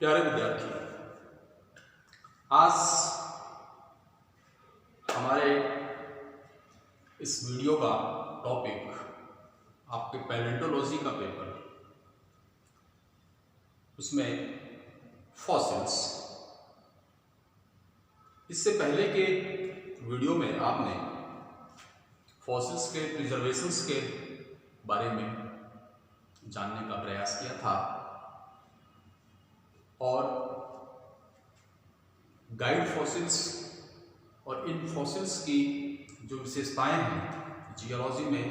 प्यारे विद्यार्थी, आज हमारे इस वीडियो का टॉपिक आपके पैलेंटोलॉजी का पेपर, उसमें फॉसिल्स। इससे पहले के वीडियो में आपने फॉसिल्स के प्रिजर्वेशंस के बारे में जानने का प्रयास किया था और गाइड फॉसिल्स और इन फॉसिल्स की जो विशेषताएं हैं, जियोलॉजी में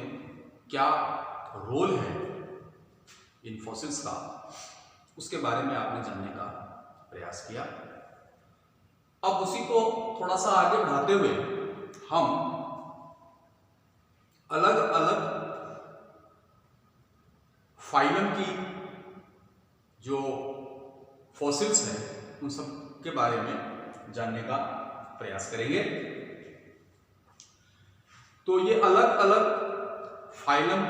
क्या रोल है इन फॉसिल्स का, उसके बारे में आपने जानने का प्रयास किया। अब उसी को थोड़ा सा आगे बढ़ाते हुए हम अलग अलग फाइलम की जो फॉसिल्स हैं उन सब के बारे में जानने का प्रयास करेंगे। तो ये अलग अलग फाइलम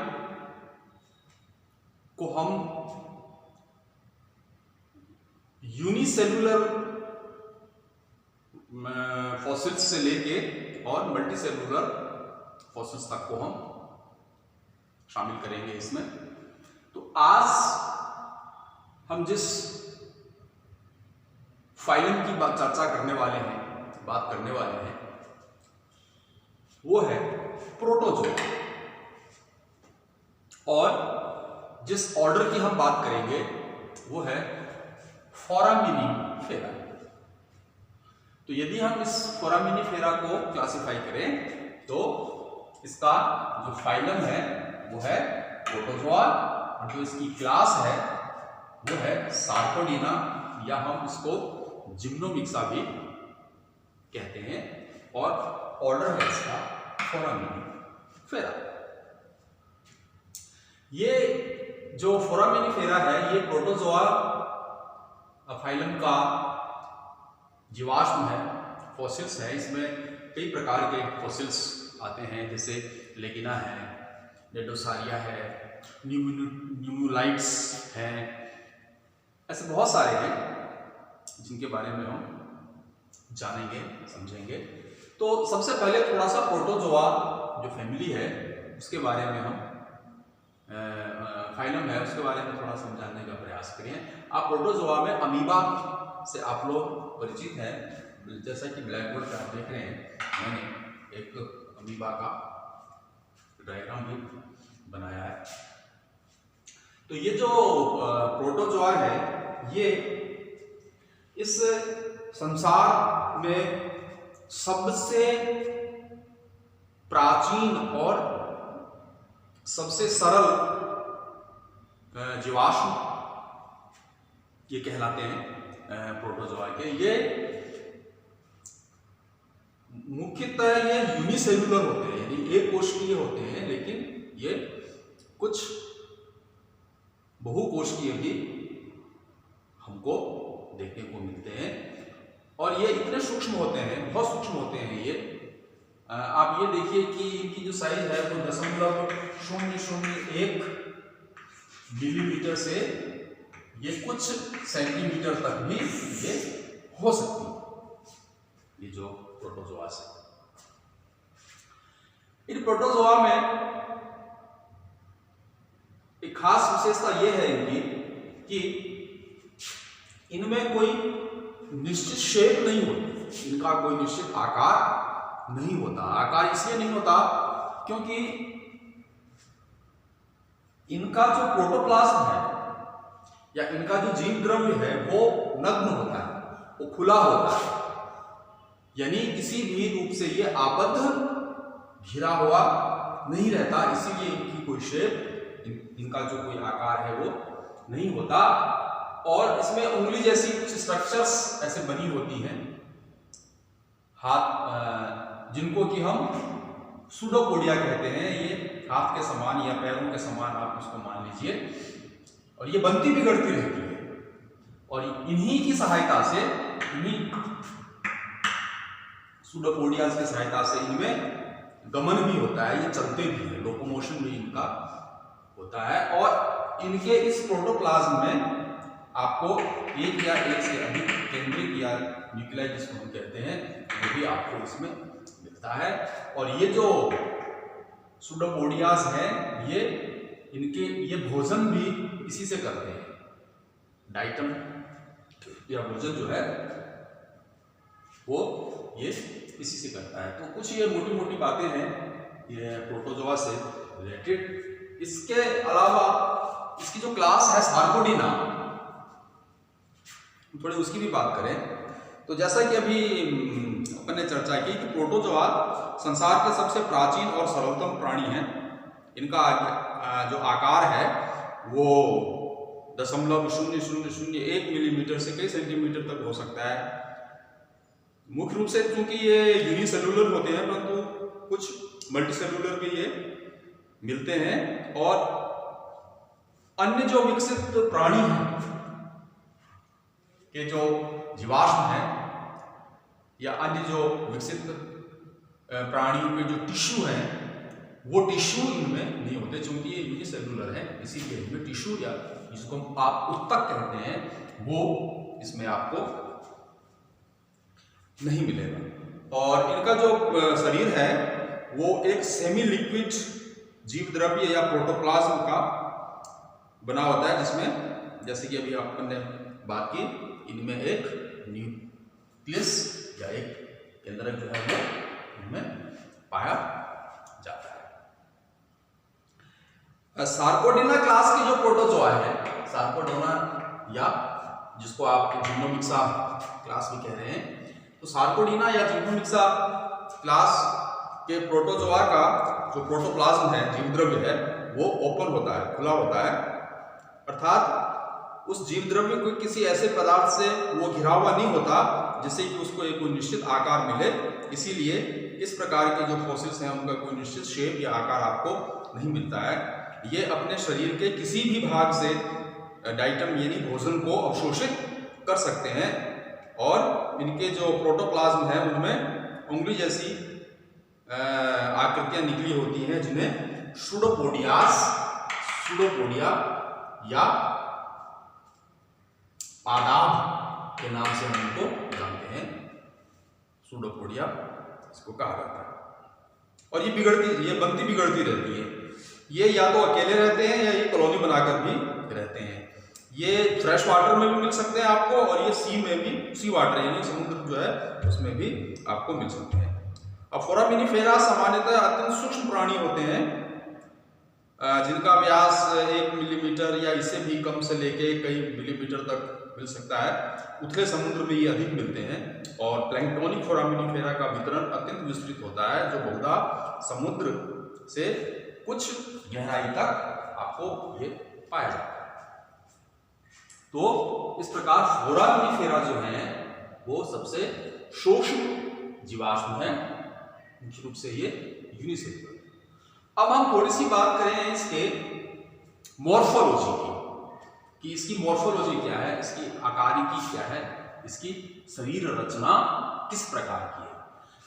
को हम यूनिसेलुलर फॉसिल्स से लेके और मल्टीसेलुलर फॉसिल्स तक को हम शामिल करेंगे इसमें। तो आज हम जिस फाइलम की चर्चा करने वाले हैं, बात करने वाले हैं, वो है प्रोटोजोआ। और जिस ऑर्डर की हम बात करेंगे वो है फोरामिनीफेरा। तो यदि हम इस फोरामिनीफेरा को क्लासिफाई करें तो इसका जो फाइलम है वो है प्रोटोजोआ और जो इसकी क्लास है वो है सार्कोडीना, या हम इसको जिम्नोमिक्सा भी कहते हैं, और ऑर्डर है इसका फोरामिनीफेरा। ये जो फोरामिनीफेरा है ये प्रोटोजोआ फाइलम का जीवाश्म है, फॉसिल्स है। इसमें कई प्रकार के फॉसिल्स आते हैं, जैसे लेगिना है, डेडोसारिया है, न्यूमुलाइट्स हैं, ऐसे बहुत सारे हैं जिनके बारे में हम जानेंगे, समझेंगे। तो सबसे पहले थोड़ा सा प्रोटोजोआ जो फैमिली है उसके बारे में हम फाइलम है उसके बारे में थोड़ा समझाने का प्रयास करें। आप प्रोटोजोआ में अमीबा से आप लोग परिचित हैं। जैसा कि ब्लैक बोर्ड पर आप देख रहे हैं, मैंने एक अमीबा का डायग्राम भी बनाया है। तो ये जो प्रोटोजोआ है ये इस संसार में सबसे प्राचीन और सबसे सरल जीवाश्म ये कहलाते हैं प्रोटोजोआ के। ये मुख्यतः ये यूनिसेलुलर होते हैं, यानी एक कोशिकीय होते हैं, लेकिन ये कुछ बहुकोशिकीय भी हमको देखने को मिलते हैं। और ये इतने सूक्ष्म होते हैं, बहुत सूक्ष्म होते हैं ये। आप ये देखिए कि इनकी जो साइज है वो 0.001 मिलीमीटर से ये कुछ सेंटीमीटर तक भी ये हो सकती है, ये जो प्रोटोजोआ से। इन प्रोटोजोआ में एक खास विशेषता ये है इनकी कि इनमें कोई निश्चित शेप नहीं होती, इनका कोई निश्चित आकार नहीं होता। आकार इसलिए नहीं होता क्योंकि इनका जो प्रोटोप्लाज्म है या इनका जो जीव द्रव्य है वो नग्न होता है, वो खुला होता है, यानी किसी भी रूप से ये आबद्ध घिरा हुआ नहीं रहता। इसीलिए इनकी कोई शेप, इनका जो कोई आकार है वो नहीं होता। और इसमें उंगली जैसी कुछ स्ट्रक्चर्स ऐसे बनी होती हैं हाथ, जिनको कि हम सूडोपोडिया कहते हैं। ये हाथ के समान या पैरों के समान आप उसको मान लीजिए, और ये बनती बिगड़ती रहती है। और इन्हीं की सहायता से, इन्हीं सूडोपोडियाज की सहायता से इनमें गमन भी होता है, ये चलते भी हैं, लोकोमोशन भी इनका होता है। और इनके इस प्रोटोप्लाज्म में आपको एक या एक से अधिक केंद्रित या न्यूक्लियाई जिसको हम कहते हैं वो भी आपको इसमें मिलता है। और ये जो सूडोपोडियाज हैं ये भोजन भी इसी से करते हैं। डाइटम या भोजन जो है वो ये इसी से करता है। तो कुछ ये मोटी मोटी बातें हैं ये प्रोटोजोआ से रिलेटेड। इसके अलावा इसकी जो क्लास है सार्कोडीना, थोड़ी उसकी भी बात करें तो जैसा कि अभी अपन ने चर्चा की कि प्रोटोजोआ संसार के सबसे प्राचीन और सर्वोत्तम प्राणी हैं। इनका जो आकार है वो 0.0001 मिलीमीटर से कई सेंटीमीटर तक हो सकता है। मुख्य रूप से चूंकि ये यूनिसेलुलर होते हैं परंतु कुछ मल्टीसेलुलर भी ये मिलते हैं। और अन्य जो विकसित प्राणी हैं के जो जीवाश्म हैं या अन्य जो विकसित प्राणियों के जो टिश्यू हैं वो टिश्यू इनमें नहीं होते चूंकि ये यूनिसेलुलर है, इसीलिए इनमें टिश्यू या जिसको आप उत्तक कहते हैं वो इसमें आपको नहीं मिलेगा। और इनका जो शरीर है वो एक सेमी लिक्विड जीव द्रव्य या प्रोटोप्लाज्म का बना होता है, जिसमें जैसे कि अभी अपन ने बात की इनमें एक न्यूक्लियस या एक केंद्रक जो है वो इनमें पाया जाता है। सार्कोडीना क्लास की जो प्रोटोजोआ है, सार्कोडोना या जिसको आप जिम्नोमिक्सा क्लास भी कह रहे हैं, तो सार्कोडीना या जिम्नोमिक्सा क्लास के प्रोटोजोआ का जो प्रोटोप्लाज्म है जीव द्रव्य है वो ओपन होता है, खुला होता है। अर्थात उस जीव द्रव्य को किसी ऐसे पदार्थ से वो घिरा हुआ नहीं होता जिससे कि उसको एक कोई निश्चित आकार मिले। इसीलिए इस प्रकार के जो फॉसिल्स हैं उनका कोई निश्चित शेप या आकार आपको नहीं मिलता है। ये अपने शरीर के किसी भी भाग से डाइटम यानी भोजन को अवशोषित कर सकते हैं। और इनके जो प्रोटोप्लाज्म है उनमें उंगली जैसी आकृतियां निकली होती हैं जिन्हें सूडोपोडिया या पादाब के नाम से हम इनको जानते हैं। सूडोपोडिया इसको कहा जाता है। और ये बनती बिगड़ती रहती है। ये या तो अकेले रहते हैं या ये कॉलोनी बनाकर भी रहते हैं। ये फ्रेश वाटर में भी मिल सकते हैं आपको और ये सी में भी, सी वाटर यानी समुद्र जो है उसमें भी आपको मिल सकते हैं। अब फोरामिनिफेरा सामान्यतः अत्यंत सूक्ष्म प्राणी होते हैं जिनका व्यास 1 मिलीमीटर या इससे भी कम से लेके कई मिलीमीटर तक मिल सकता है। उथले समुद्र में ये अधिक मिलते हैं। और प्लैंक्टोनिक फोरामिनिफेरा का वितरण अत्यंत विस्तृत होता है जो बहुधा समुद्र से कुछ गहराई तक आपको ये पाया जाता है। तो इस प्रकार फोरामिनिफेरा जो है वो सबसे सूक्ष्म जीवाश्म है, मुख्य रूप से ये यूनिसेलुलर। अब हम थोड़ी सी बात करें इसके मॉर्फोलॉजी की कि इसकी मॉर्फोलॉजी क्या है, इसकी आकारिकी क्या है, इसकी शरीर रचना किस प्रकार की है।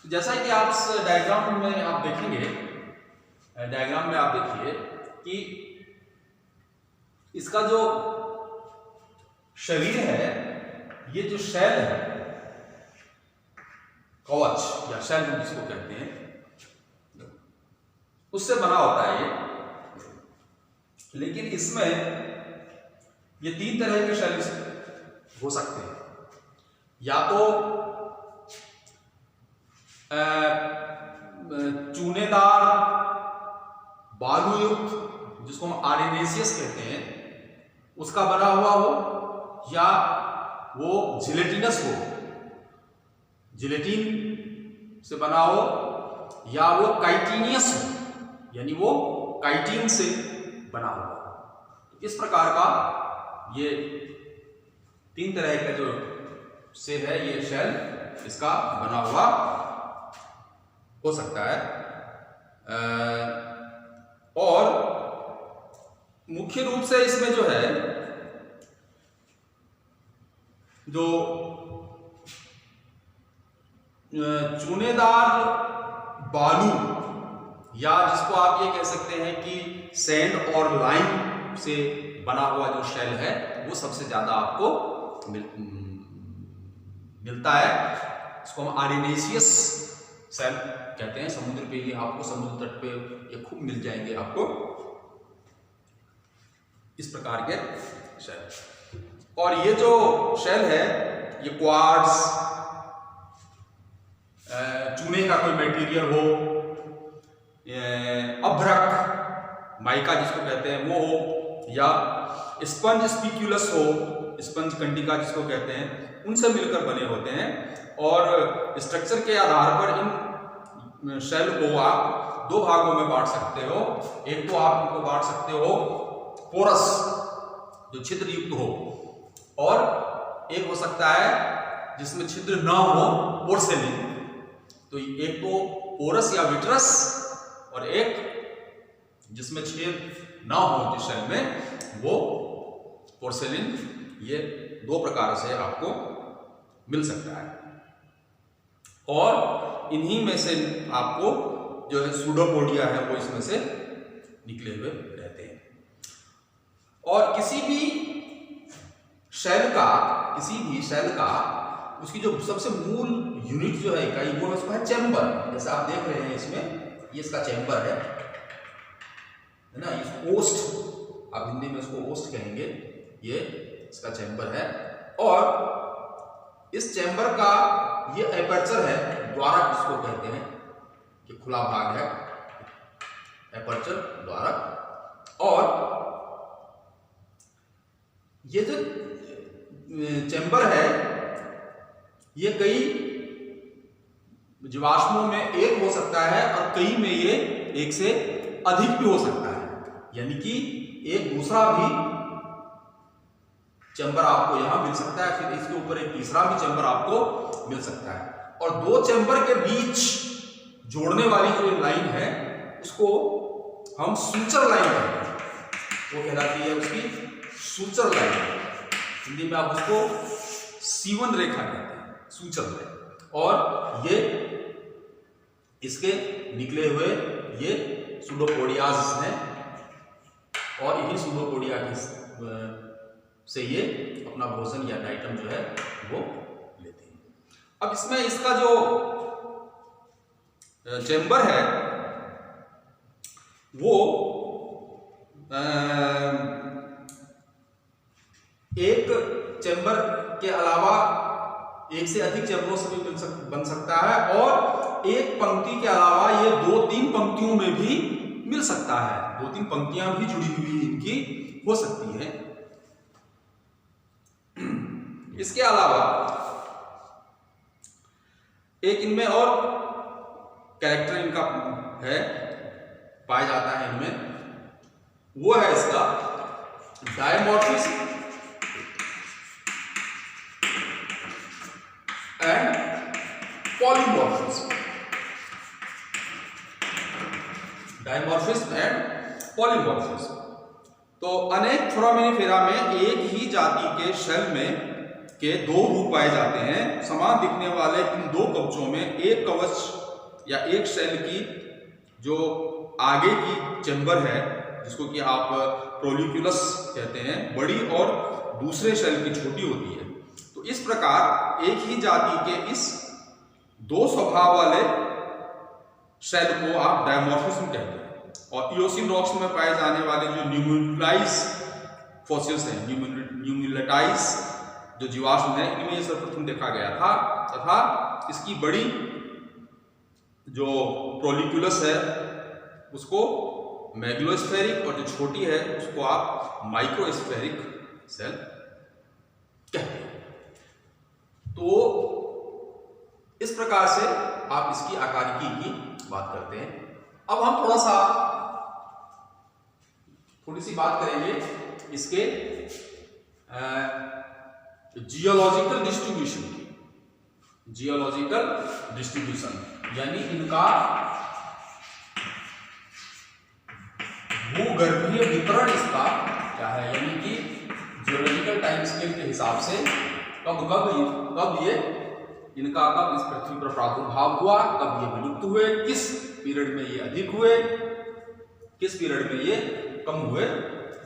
तो जैसा कि आप डायग्राम में आप देखेंगे, डायग्राम में आप देखिए कि इसका जो शरीर है, ये जो शेल है, कवच या शेल हम जिसको कहते हैं, उससे बना होता है ये। लेकिन इसमें ये 3 तरह के शेल हो सकते हैं। या तो चूनेदार बालूयुक्त जिसको हम आरेनेसियस कहते हैं उसका बना हुआ हो, या वो जिलेटिनस हो, जिलेटिन से बना हो, या वो काइटिनियस हो यानी वो काइटिन से बना हुआ। इस प्रकार का ये 3 तरह का जो से है ये शेल इसका बना हुआ हो सकता है। और मुख्य रूप से इसमें जो है जो चूनेदार बालू या जिसको आप ये कह सकते हैं कि सैंड और लाइम से बना हुआ जो शेल है वो सबसे ज्यादा आपको मिलता है। इसको हम आर्यनेशियस शेल कहते हैं। समुद्र पे ये आपको समुद्र तट पे ये खूब मिल जाएंगे आपको इस प्रकार के शेल। और ये जो शेल है ये क्वार्ट्ज, चूने का कोई मटेरियल हो, अभ्रक माइका जिसको कहते हैं वो हो, या स्पंज स्पिक्यूलस हो, स्पंज कंडिका जिसको कहते हैं, उनसे मिलकर बने होते हैं। और स्ट्रक्चर के आधार पर इन शेल को आप दो भागों में बांट सकते हो। एक तो आप इनको बांट सकते हो पोरस जो छिद्र युक्त हो, और एक हो सकता है जिसमें छिद्र न हो, पोर्सेलिन। तो एक तो पोरस या विट्रस, और एक जिसमें छेद ना हो जिस शेल में, वो पोर्सेलिन। ये दो प्रकार से आपको मिल सकता है। और इन्हीं में से आपको जो है सूडोपोडिया है वो इसमें से निकले हुए रहते हैं। और किसी भी शेल का उसकी जो सबसे मूल यूनिट जो है इकाई वो है, उसका है चैम्बर। जैसे आप देख रहे हैं इसमें, ये इसका चैम्बर है ना, इस ओस्ट, आप हिंदी में इसको ओस्ट कहेंगे, ये इसका चैम्बर है। और इस चैम्बर का ये एपर्चर है, द्वारक जिसको कहते हैं, कि खुला भाग है, एपर्चर, द्वारक। और ये जो चैम्बर है ये कई जीवाश्मों में एक हो सकता है और कई में ये एक से अधिक भी हो सकता है। यानी कि एक दूसरा भी चैम्बर आपको यहां मिल सकता है, फिर इसके ऊपर एक तीसरा भी चैम्बर आपको मिल सकता है। और दो चैम्बर के बीच जोड़ने वाली जो लाइन है उसको हम सूचर लाइन कहते हैं। वो कहलाती है उसकी सूचर लाइन। हिंदी में आप उसको सीवन रेखा कहते हैं, सूचर लाइन। और ये इसके निकले हुए ये सूडोपोडियाज हैं, और यही सूडोपोडिया से ये अपना भोजन या डाइटम जो है वो लेते हैं। अब इसमें इसका जो चैम्बर है वो एक चैम्बर के अलावा एक से अधिक चैम्बरों से भी बन सकता है, और एक पंक्ति के अलावा ये 2-3 पंक्तियों में भी मिल सकता है। 2-3 पंक्तियां भी जुड़ी हुई इनकी हो सकती है। इसके अलावा एक इनमें और कैरेक्टर इनका है, पाया जाता है इनमें, वो है इसका dimorphism and polymorphism. Dimorphism and polymorphism. तो अनेक फोरामिनिफेरा में एक ही जाति के शेल में के दो रूप पाए जाते हैं। समान दिखने वाले इन दो कवचों में एक कवच या एक शेल की जो आगे की चैम्बर है, जिसको कि आप प्रोलिक्यूलस कहते हैं, बड़ी और दूसरे शेल की छोटी होती है। तो इस प्रकार एक ही जाति के इस दो स्वभाव वाले शेल को आप डायमॉर्फिज्म कहते हैं। और इओसिन रॉक्स में पाए जाने वाले जो न्यूमुलाइज फॉसिल्स हैं, न्यूमुलेटाइज जो जीवाश्म है, इनमें ये सर्वप्रथम देखा गया था। तथा इसकी बड़ी जो प्रोलिक्यूलस है उसको मैग्लोस्फेरिक, और जो छोटी है उसको आप माइक्रोस्फेरिक सेल कहते हैं। तो इस प्रकार से आप इसकी आकारिकी की बात करते हैं। अब हम थोड़ी सी बात करेंगे इसके जियोलॉजिकल डिस्ट्रीब्यूशन की। जियोलॉजिकल डिस्ट्रीब्यूशन यानी इनका भूगर्भीय वितरण इसका क्या है, यानी कि जियोलॉजिकल टाइम स्केल के हिसाब से कब ये इनका कब इस पृथ्वी पर प्रादुर्भाव हुआ, कब ये विलुप्त हुए, किस पीरियड में ये अधिक हुए, किस पीरियड में ये कम हुए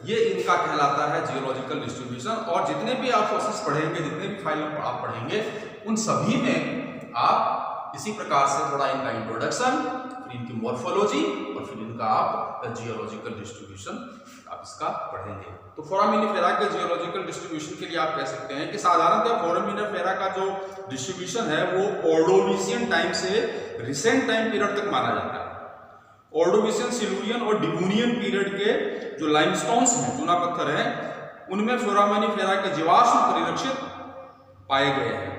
ये इनका कहलाता है जियोलॉजिकल डिस्ट्रीब्यूशन। और जितने भी आप सोर्सेस पढ़ेंगे, जितने भी फाइल आप पढ़ेंगे, उन सभी में आप इसी प्रकार से थोड़ा इनका इंट्रोडक्शन, फिर इनकी मॉर्फोलॉजी और फिर इनका आप जियोलॉजिकल डिस्ट्रीब्यूशन आप इसका पढ़ेंगे। तो फोरामिनिफेरा के जियोलॉजिकल डिस्ट्रीब्यूशन के लिए आप कह सकते हैं कि साधारणतः फोरामिनिफेरा का जो डिस्ट्रीब्यूशन है वो ऑर्डोविशियन टाइम से रिसेंट टाइम पीरियड तक माना जाता है। ऑर्डोविशियन, सिल्यूरियन और डिवोनियन पीरियड के जो लाइमस्टोन्स हैं, चूना पत्थर हैं, उनमें फोरामिनिफेरा के जीवाश्म परिलक्षित पाए गए हैं।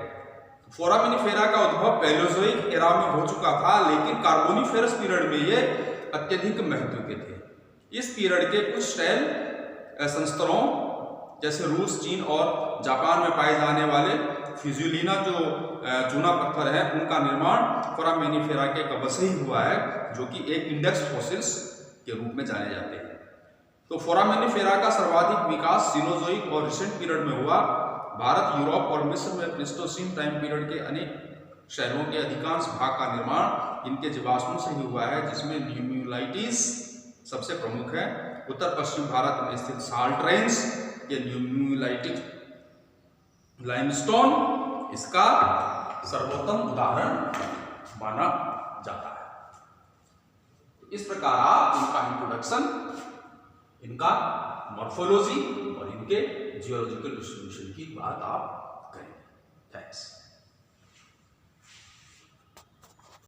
फोरामिनिफेरा का उद्भव पैलेओजोइक एरा में हो चुका था, लेकिन कार्बोनिफेरस पीरियड में ये अत्यधिक महत्व के थे। इस पीरियड के कुछ शैल संस्तरों जैसे रूस, चीन और जापान में पाए जाने वाले फिजुलिना जो चूना पत्थर है, उनका निर्माण फोरामिनिफेरा के कब्र से ही हुआ है, जो कि एक इंडेक्स फॉसिल्स के रूप में जाने जाते हैं। तो फोरामिनिफेरा का सर्वाधिक विकास सीनोजोइक और रिसेंट पीरियड में हुआ। भारत, यूरोप और मिस्र में प्लीस्टोसीन टाइम पीरियड के अनेक शहरों के अधिकांश भाग का निर्माण इनके जीवाश्मों से ही हुआ है, जिसमें न्यूम्यूलाइटिस सबसे प्रमुख है। उत्तर पश्चिम भारत में स्थित साल्ट रेंज के न्यूम्यूलाइटिक लाइमस्टोन इसका सर्वोत्तम उदाहरण माना जाता है। इस प्रकार आप इनका इंट्रोडक्शन, इनका मॉर्फोलॉजी और इनके जियोलॉजिकल डिस्ट्रीब्यूशन की बात आप करें। थैंक्स।